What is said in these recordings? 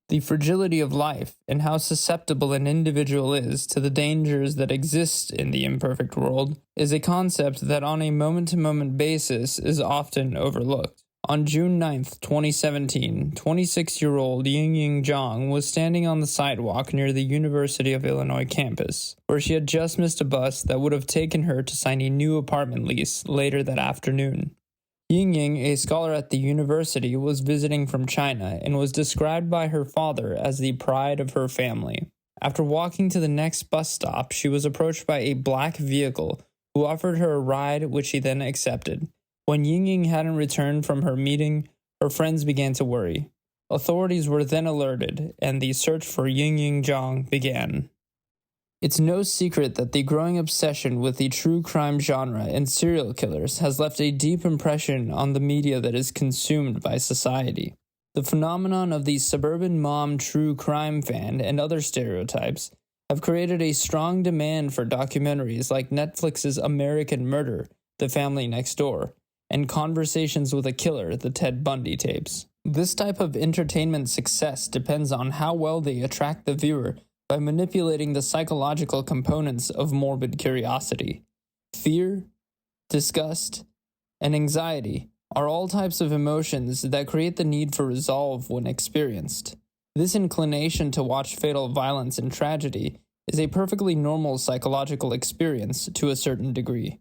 The fragility of life and how susceptible an individual is to the dangers that exist in the imperfect world is a concept that on a moment-to-moment basis is often overlooked. On June 9th, 2017, 26-year-old Ying Ying Zhang was standing on the sidewalk near the University of Illinois campus, where she had just missed a bus that would have taken her to sign a new apartment lease later that afternoon. Ying Ying, a scholar at the university, was visiting from China and was described by her father as the pride of her family. After walking to the next bus stop, she was approached by a black vehicle who offered her a ride, which she then accepted. When Ying Ying hadn't returned from her meeting, her friends began to worry. Authorities were then alerted, and the search for Ying Ying Zhang began. It's no secret that the growing obsession with the true crime genre and serial killers has left a deep impression on the media that is consumed by society. The phenomenon of the suburban mom true crime fan and other stereotypes have created a strong demand for documentaries like Netflix's American Murder, The Family Next Door, and Conversations with a Killer, the Ted Bundy tapes. This type of entertainment success depends on how well they attract the viewer by manipulating the psychological components of morbid curiosity. Fear, disgust, and anxiety are all types of emotions that create the need for resolve when experienced. This inclination to watch fatal violence and tragedy is a perfectly normal psychological experience to a certain degree.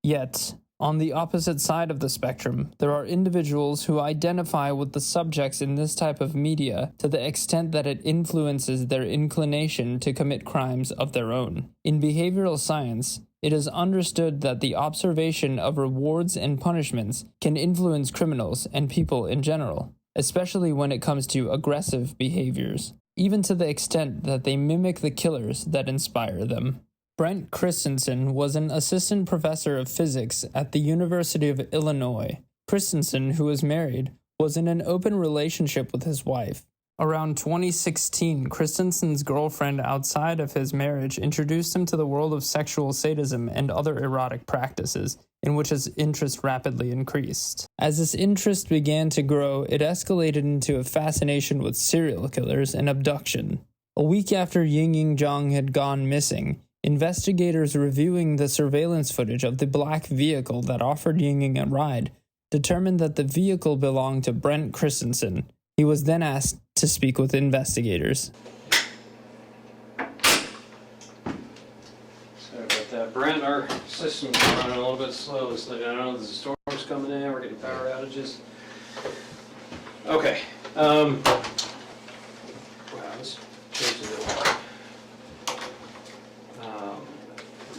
Yet, on the opposite side of the spectrum, there are individuals who identify with the subjects in this type of media to the extent that it influences their inclination to commit crimes of their own. In behavioral science, it is understood that the observation of rewards and punishments can influence criminals and people in general, especially when it comes to aggressive behaviors, even to the extent that they mimic the killers that inspire them. Brendt Christensen was an assistant professor of physics at the University of Illinois. Christensen, who was married, was in an open relationship with his wife. Around 2016, Christensen's girlfriend outside of his marriage introduced him to the world of sexual sadism and other erotic practices, in which his interest rapidly increased. As this interest began to grow, it escalated into a fascination with serial killers and abduction. A week after Ying Ying Zhang had gone missing, investigators reviewing the surveillance footage of the black vehicle that offered Ying Ying a ride determined that the vehicle belonged to Brendt Christensen. He was then asked to speak with investigators. Sorry about that, Brent. Our system's running a little bit slow. I don't know if there's a storm's coming in. We're getting power outages. Okay. Wow, this changes it.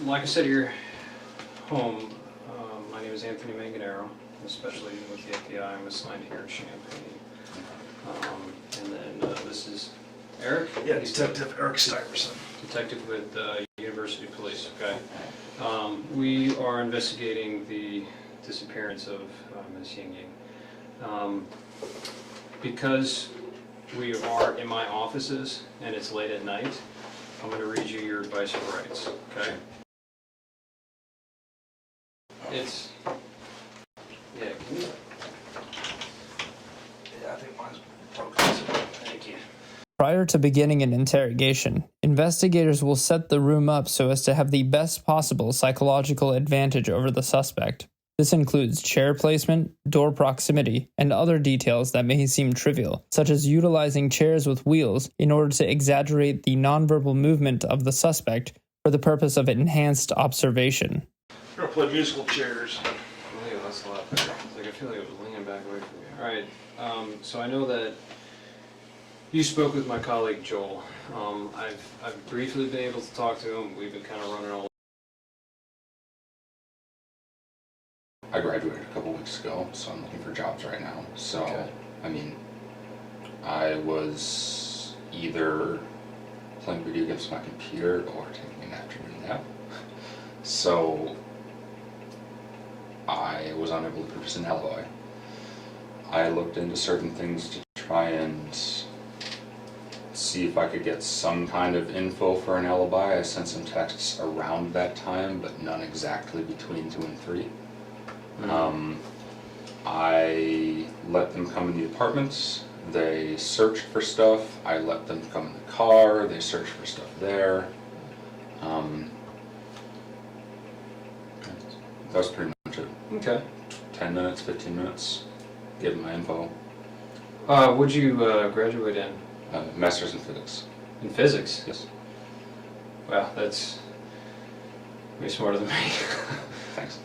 Like I said, you're home. My name is Anthony Manganaro, especially with the FBI. I'm assigned here in Champaign. And then this is Eric? Yeah, Detective Eric Stuyvesant. Detective with University Police, okay. We are investigating the disappearance of Ms. Ying Ying. Because we are in my offices and it's late at night, I'm going to read you your advice of rights, okay? It's, yeah, can you? Yeah, I think mine's broken. Thank you. Prior to beginning an interrogation, investigators will set the room up so as to have the best possible psychological advantage over the suspect. This includes chair placement, door proximity, and other details that may seem trivial, such as utilizing chairs with wheels in order to exaggerate the nonverbal movement of the suspect for the purpose of enhanced observation. We're gonna play musical chairs. Oh, yeah, that's a lot better. Like, I feel like it was leaning back away from me. All right, so I know that you spoke with my colleague Joel. I've briefly been able to talk to him. We've been kind of running all. I graduated a couple weeks ago, so I'm looking for jobs right now. So, Okay. I mean, I was either playing video games on my computer or taking an afternoon nap. So, I was unable to produce an alibi. I looked into certain things to try and see if I could get some kind of info for an alibi. I sent some texts around that time, but none exactly between 2 and 3. I let them come in the apartments They searched for stuff. I let them come in the car. They searched for stuff there. That was pretty much it. Okay. 10 minutes, 15 minutes. Give them my info. What'd you graduate in? Master's in physics. In physics? Yes. Wow, that's way smarter than me. Thanks.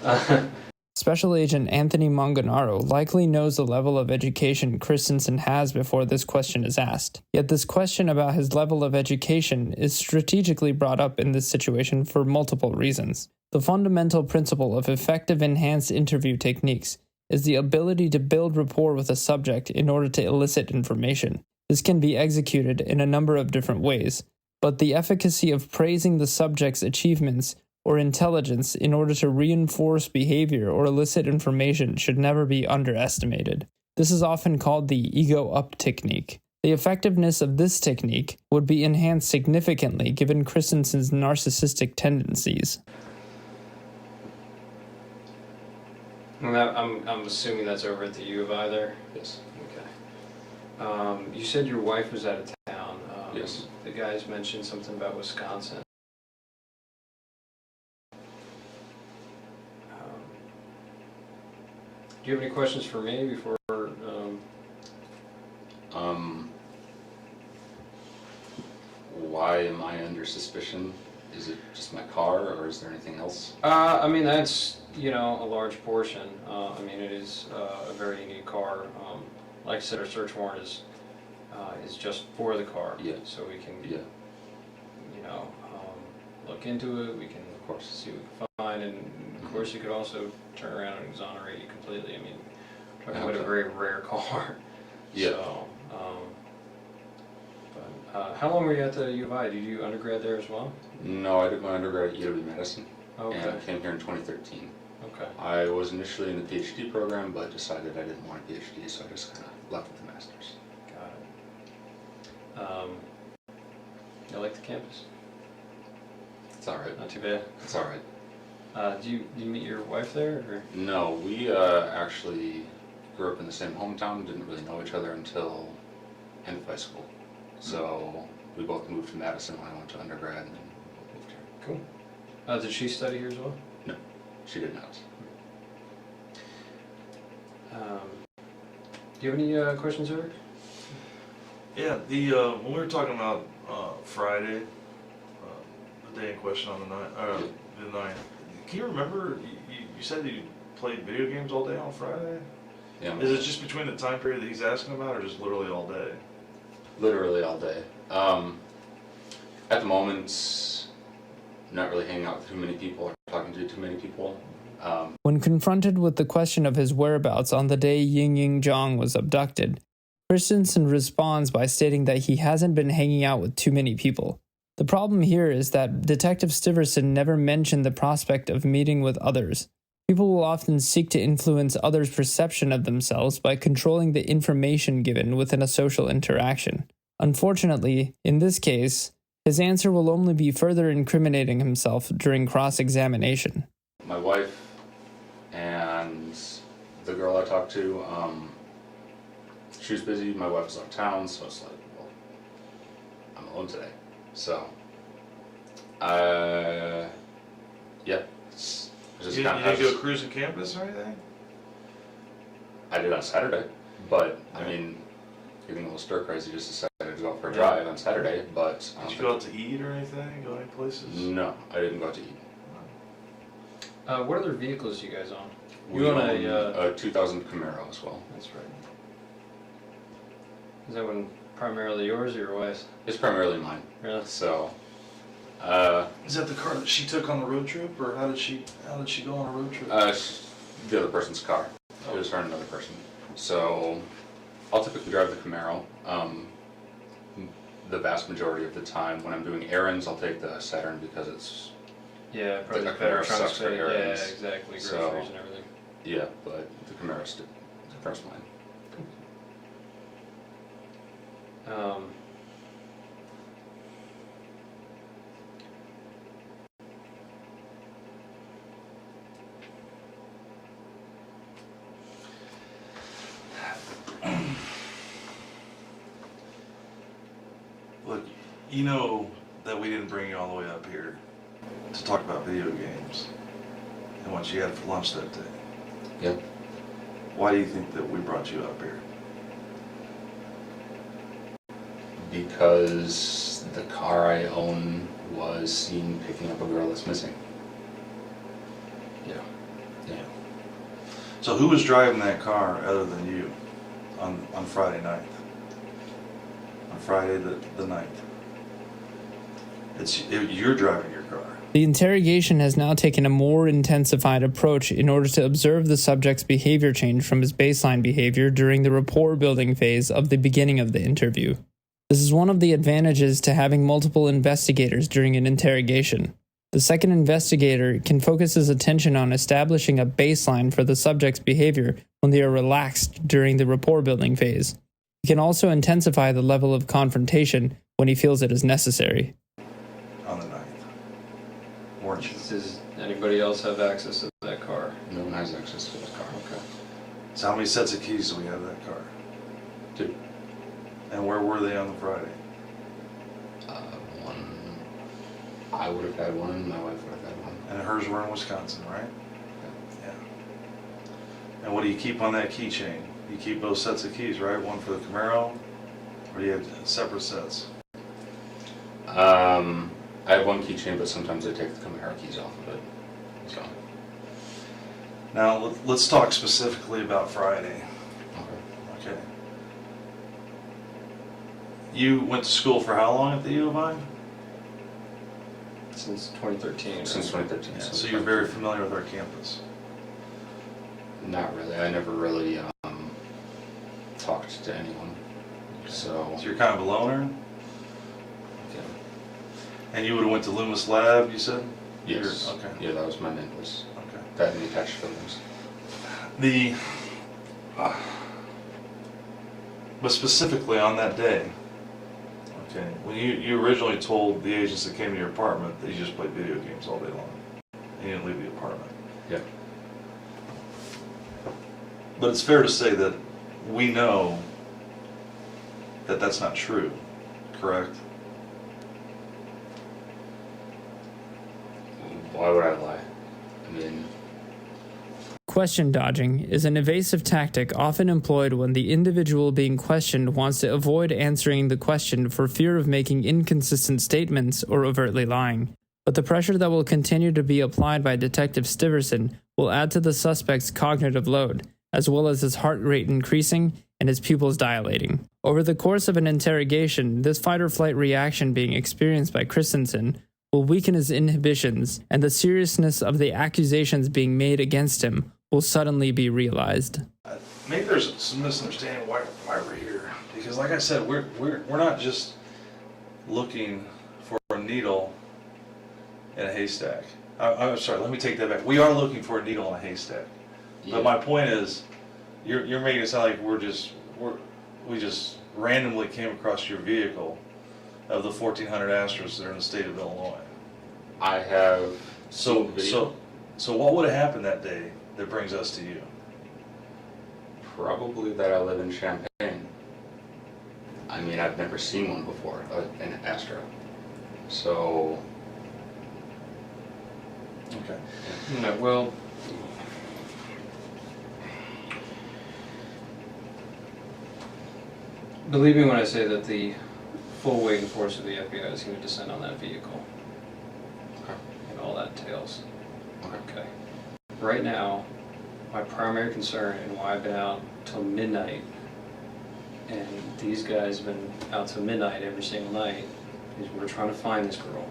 Special Agent Anthony Manganaro likely knows the level of education Christensen has before this question is asked. Yet this question about his level of education is strategically brought up in this situation for multiple reasons. The fundamental principle of effective enhanced interview techniques is the ability to build rapport with a subject in order to elicit information. This can be executed in a number of different ways, but the efficacy of praising the subject's achievements or intelligence in order to reinforce behavior or elicit information should never be underestimated. This is often called the ego-up technique. The effectiveness of this technique would be enhanced significantly given Christensen's narcissistic tendencies. I'm assuming that's over at the U of I there? Yes. Okay. You said your wife was out of town. Yes. The guys mentioned something about Wisconsin. Do you have any questions for me before? Why am I under suspicion? Is it just my car, or is there anything else? I mean, that's, a large portion. I mean, it is a very unique car. Like I said, our search warrant is just for the car. Yeah. So we can, Yeah. look into it. We can, Of course. see what we can find, and of course, you could also turn around and exonerate you completely. I mean, we're talking about a very rare car. Yeah. So, how long were you at the U of I? Did you undergrad there as well? No, I did my undergrad at UW-Madison, Okay. and I came here in 2013. Okay. I was initially in the PhD program, but decided I didn't want a PhD, so I just kind of left with the master's. Got it. You like the campus? It's all right. Not too bad. It's all right. Do you meet your wife there? Or? No, we actually grew up in the same hometown. Didn't really know each other until end of high school. So we both moved to Madison when I went to undergrad, and then moved here. Cool. Did she study here as well? No, she did not. Do you have any questions, Eric? Yeah, when we were talking about Friday, the day in question on the 9th, can you remember, you said that you played video games all day on Friday? Yeah. Is it just between the time period that he's asking about, or just literally all day? Literally all day. At the moment, not really hanging out with too many people or talking to too many people. When confronted with the question of his whereabouts on the day Ying Ying Zhang was abducted, Christensen responds by stating that he hasn't been hanging out with too many people. The problem here is that Detective Stiverson never mentioned the prospect of meeting with others. People will often seek to influence others' perception of themselves by controlling the information given within a social interaction. Unfortunately, in this case, his answer will only be further incriminating himself during cross-examination. My wife and the girl I talked to, she was busy, my wife was out of town, so it's like, well, I'm alone today. So, yeah. You didn't go cruising campus or anything? I did on Saturday, but I mean, getting a little stir crazy, just decided to go out for a drive on Saturday. But did you go out to eat or anything? Go any places? No, I didn't go out to eat. What other vehicles do you guys own? We own a 2000 Camaro as well. That's right. Is that one primarily yours or your wife's? It's primarily mine. Really? So, Is that the car that she took on the road trip, or how did she go on a road trip? the other person's car. It was her and another person. So, I'll typically drive the Camaro. The vast majority of the time, when I'm doing errands, I'll take the Saturn because it's Probably the better Camaro trunk sucks for space. Yeah, errands. exactly. Groceries So, and everything. yeah, but the Camara's the first mine. You know that we didn't bring you all the way up here to talk about video games and what you had for lunch that day. Yep. Why do you think that we brought you up here? Because the car I own was seen picking up a girl that's missing. Yeah. Yeah. So who was driving that car other than you on Friday night? On Friday the 9th. You're driving your car. The interrogation has now taken a more intensified approach in order to observe the subject's behavior change from his baseline behavior during the rapport building phase of the beginning of the interview. This is one of the advantages to having multiple investigators during an interrogation. The second investigator can focus his attention on establishing a baseline for the subject's behavior when they are relaxed during the rapport building phase. He can also intensify the level of confrontation when he feels it is necessary. On the 9th. Weren't you? Does anybody else have access to that car? No one has access to this car. Okay. So how many sets of keys do we have that car? 2. And where were they on the Friday? One. I would have had one, and my wife would have had one. And hers were in Wisconsin, right? Yeah. And what do you keep on that keychain? You keep those sets of keys, right? One for the Camaro, or do you have separate sets? I have one keychain, but sometimes I take the Camaro keys off of it. So. Now let's talk specifically about Friday. Okay. Okay. You went to school for how long at the U of I? Since 2013. Since 2013. Yeah, so you're very familiar with our campus. Not really. I never really talked to anyone. So you're kind of a loner? yeah. And you would have went to Loomis Lab, you said? Yes. Okay. Yeah, that was my main place. Okay. That and the attached films. But specifically on that day, okay, when you originally told the agents that came to your apartment that you just played video games all day long, and you didn't leave the apartment. Yeah. But it's fair to say that we know that that's not true, correct? Why would I lie? I mean, Question dodging is an evasive tactic often employed when the individual being questioned wants to avoid answering the question for fear of making inconsistent statements or overtly lying. But the pressure that will continue to be applied by Detective Stiverson will add to the suspect's cognitive load, as well as his heart rate increasing and his pupils dilating. Over the course of an interrogation, this fight-or-flight reaction being experienced by Christensen will weaken his inhibitions, and the seriousness of the accusations being made against him will suddenly be realized. Maybe there's some misunderstanding why we're here, because like I said, we're not just looking for a needle in a haystack. I'm sorry, let me take that back. We are looking for a needle in a haystack. yeah. But my point is, you're making it sound like we just randomly came across your vehicle of the 1,400 Astros that are in the state of Illinois. I have So seen video. so what would have happened that day that brings us to you? Probably that I live in Champaign. I mean, I've never seen one before, an Astro. So, Okay. No, well, believe me when I say that the full weight and force of the FBI is going to descend on that vehicle. Okay. And all that entails. Okay. Okay. Right now, my primary concern and why I've been out till midnight, and these guys have been out till midnight every single night, is we're trying to find this girl.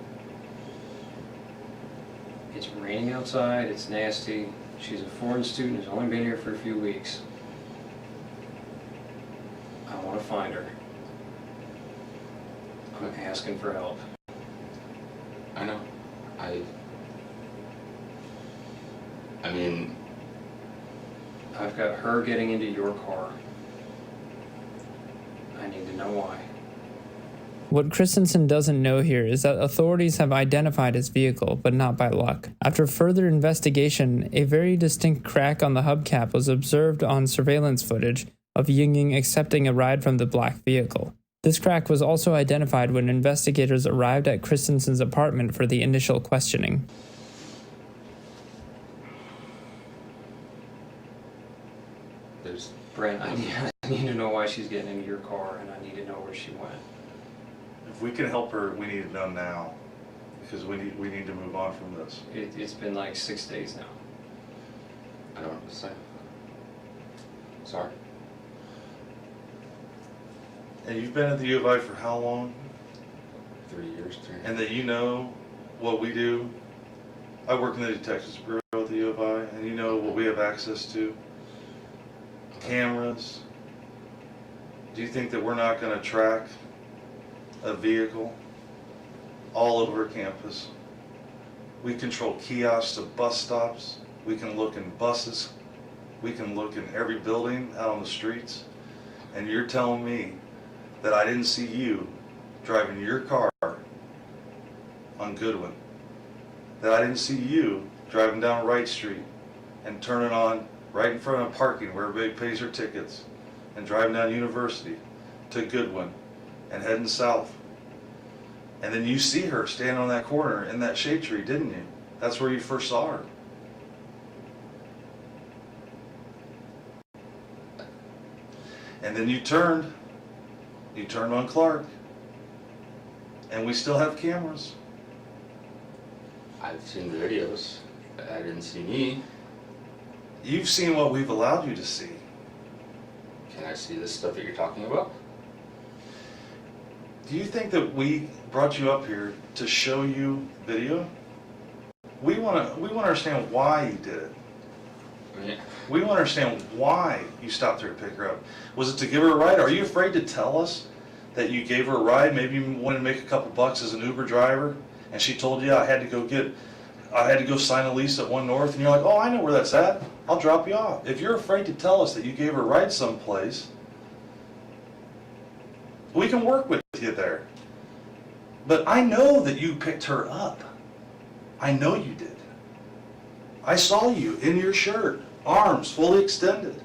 It's raining outside, it's nasty. She's a foreign student who's only been here for a few weeks. I want to find her. I'm asking for help. I know. I mean, I've got her getting into your car. I need to know why. What Christensen doesn't know here is that authorities have identified his vehicle, but not by luck. After further investigation, a very distinct crack on the hubcap was observed on surveillance footage of Ying Ying accepting a ride from the black vehicle. This crack was also identified when investigators arrived at Christensen's apartment for the initial questioning. Brent, I need to know why she's getting into your car, and I need to know where she went. If we can help her, we need it done now, because we need to move on from this. It's been like 6 days now. I don't know what to say. Sorry. And you've been at the U of I for how long? 3 years, And that you know what we do? I work in the Detectives Bureau at the U of I, and you know what we have access to? Cameras. Do you think that we're not going to track a vehicle all over campus? We control kiosks to bus stops. We can look in buses. We can look in every building out on the streets. And you're telling me that I didn't see you driving your car on Goodwin, that I didn't see you driving down Wright Street and turning on right in front of parking where everybody pays their tickets, and driving down University to Goodwin and heading south. And then you see her standing on that corner in that shade tree, didn't you? That's where you first saw her. And then you turned on Clark, and we still have cameras. I've seen the videos. I didn't see me. You've seen what we've allowed you to see. Can I see this stuff that you're talking about? Do you think that we brought you up here to show you video? We want to understand why you did it. Yeah. We want to understand why you stopped her to pick her up. Was it to give her a ride? Are you afraid to tell us that you gave her a ride? Maybe you wanted to make a couple bucks as an Uber driver, and she told you, I had to go sign a lease at 1 North, and you're like, oh, I know where that's at. I'll drop you off. If you're afraid to tell us that you gave her a ride someplace, we can work with you there. But I know that you picked her up. I know you did. I saw you in your shirt, arms fully extended.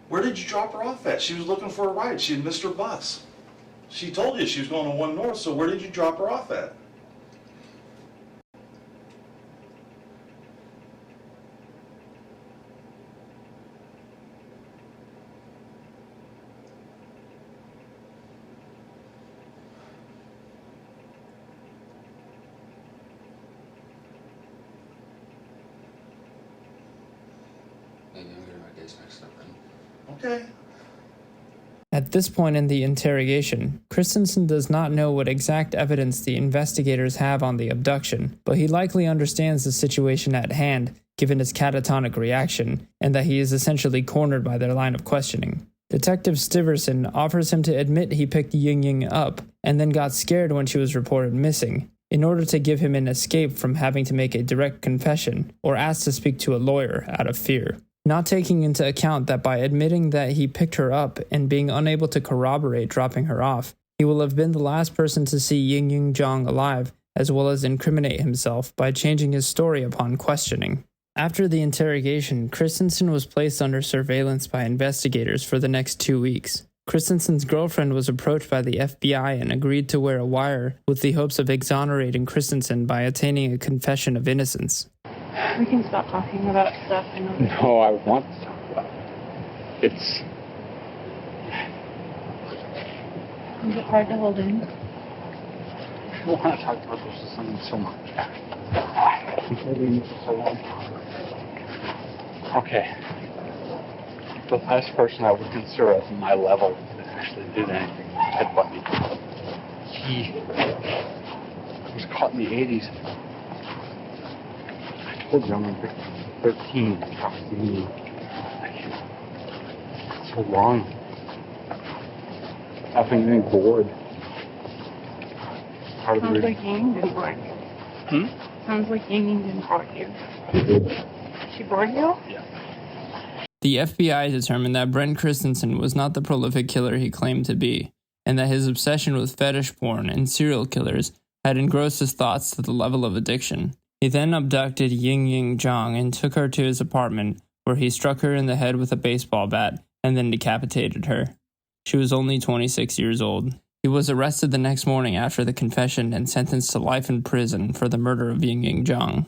Where did you drop her off at? She was looking for a ride. She had missed her bus. She told you she was going to 1 North, so where did you drop her off at? Maybe I'm getting my days mixed up then. Okay. At this point in the interrogation, Christensen does not know what exact evidence the investigators have on the abduction, but he likely understands the situation at hand, given his catatonic reaction, and that he is essentially cornered by their line of questioning. Detective Stiverson offers him to admit he picked Ying Ying up, and then got scared when she was reported missing, in order to give him an escape from having to make a direct confession, or ask to speak to a lawyer out of fear. Not taking into account that by admitting that he picked her up and being unable to corroborate dropping her off, he will have been the last person to see Ying Ying Zhang alive, as well as incriminate himself by changing his story upon questioning. After the interrogation, Christensen was placed under surveillance by investigators for the next 2 weeks. Christensen's girlfriend was approached by the FBI and agreed to wear a wire with the hopes of exonerating Christensen by attaining a confession of innocence. We can stop talking about stuff. I know. No, I want to talk about it. It's... Is it hard to hold in? I don't want to talk about this something so much. I'm holding this so long. Okay. The last person I would consider at my level that actually did anything headbutt me. He was caught in the 80s. I told you I'm 13. So long. I've been getting bored. Sounds like Ying didn't bore you. Sounds like Ying didn't bore you. She bored you? Yeah. The FBI determined that Brendt Christensen was not the prolific killer he claimed to be, and that his obsession with fetish porn and serial killers had engrossed his thoughts to the level of addiction. He then abducted Ying Ying Zhang and took her to his apartment, where he struck her in the head with a baseball bat and then decapitated her. She was only 26 years old. He was arrested the next morning after the confession and sentenced to life in prison for the murder of Ying Ying Zhang.